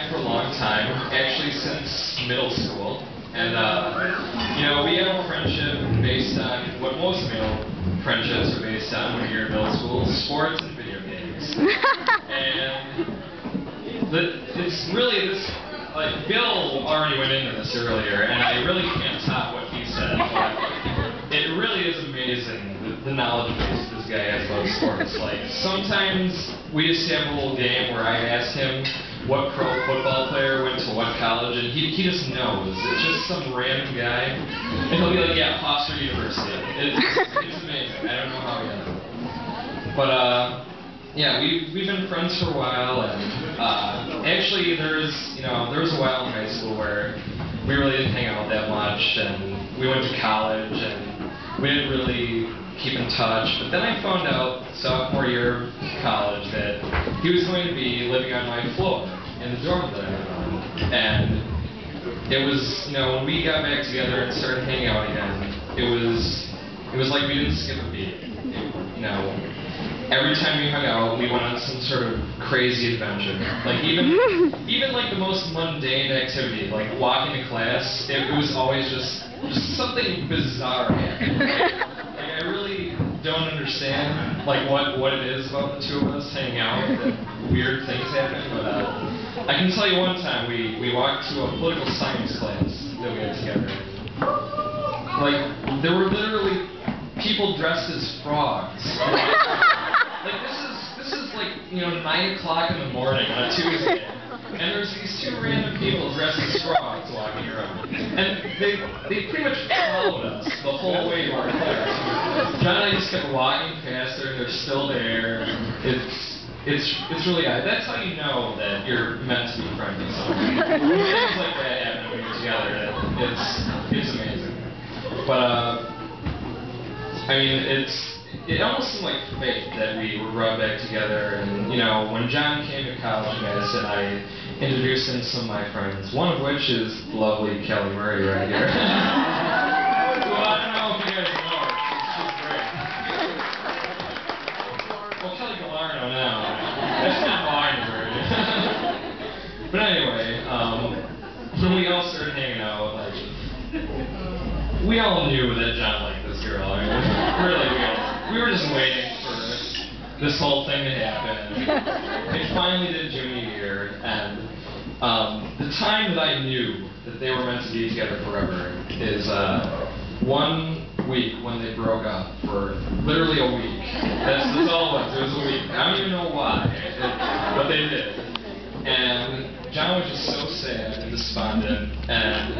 guy for a long time, actually since middle school. And, we have a friendship based on what most male friendships are based on when you're in middle school, sports and video games. And it's really this, like, Bill already went into this earlier, and I really can't top what he said, but it really is amazing, the knowledge base this guy has about sports. Like, sometimes we just have a little game where I ask him what pro football player went to what college, and he just knows. It's just some random guy, and he'll be like, yeah, Hofstra University. It's amazing. I don't know how he does it. But, yeah, we've been friends for a while, and actually there was a while in high school where we really didn't hang out that much, and we went to college, and we didn't really keep in touch. But then I found out sophomore year of college that he was going to be living on my floor in the dorm that I lived on. And it was, when we got back together and started hanging out again, it was like we didn't skip a beat. Every time we hung out, we went on some sort of crazy adventure. Like even like the most mundane activity, like walking to class, it was always just something bizarre happening. Like I really don't understand like what it is about the two of us hanging out, that weird things happen. But I can tell you one time we walked to a political science class that we had together. Like there were literally people dressed as frogs. Like this is like 9 o'clock in the morning on a Tuesday, and there's these two random people dressed as frogs walking around, and they pretty much followed us the whole way to our class. John and I just kept walking past her, and they're still there. It's really odd. That's how you know that you're meant to be friends with someone. Things like that happen when you're together. It's amazing. But I mean it almost seemed like fate that we were brought back together, and when John came to college, and I introduced him to some of my friends, one of which is lovely Kelly Murray right here. Well, I don't know if you guys know her. She's great. Well, Kelly Galarno now. That's not mine, Murray. But anyway, when we all started hanging out, like, we all knew that John liked this girl. I mean, really, we were just waiting for this whole thing to happen. It finally did junior year, and the time that I knew that they were meant to be together forever is 1 week when they broke up for literally a week. That's all it was. It was a week. I don't even know why, but they did. And John was just so sad and despondent, and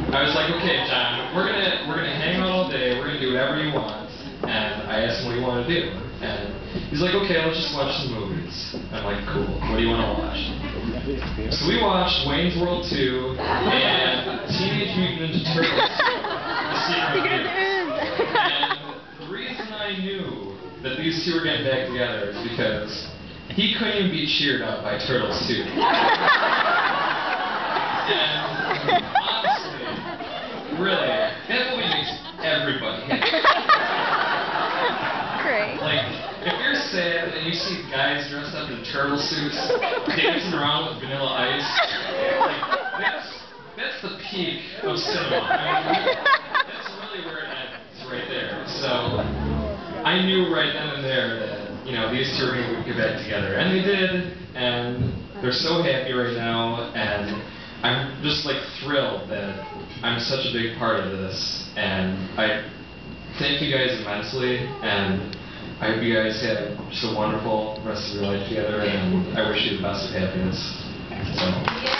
I was like, okay, John, we're gonna hang out all day, we're gonna do whatever you want. And I asked him what he wanted to do, and he's like, okay, let's just watch some movies. I'm like, cool, what do you want to watch? So we watched Wayne's World 2 and Teenage Mutant Ninja Turtles, The Secret of Duke. And the reason I knew that these two were getting back together is because he couldn't even be cheered up by Turtles 2. And honestly, really, that movie makes everybody happy. Like, if you're sad and you see guys dressed up in turtle suits dancing around with Vanilla Ice, like, that's the peak of cinema. I mean, that's really where it ends, right there. So, I knew right then and there that, these two were going to get back together. And they did, and they're so happy right now, and I'm just, like, thrilled that I'm such a big part of this. And I thank you guys immensely, and I hope you guys have just a wonderful rest of your life together, and I wish you the best of happiness. So.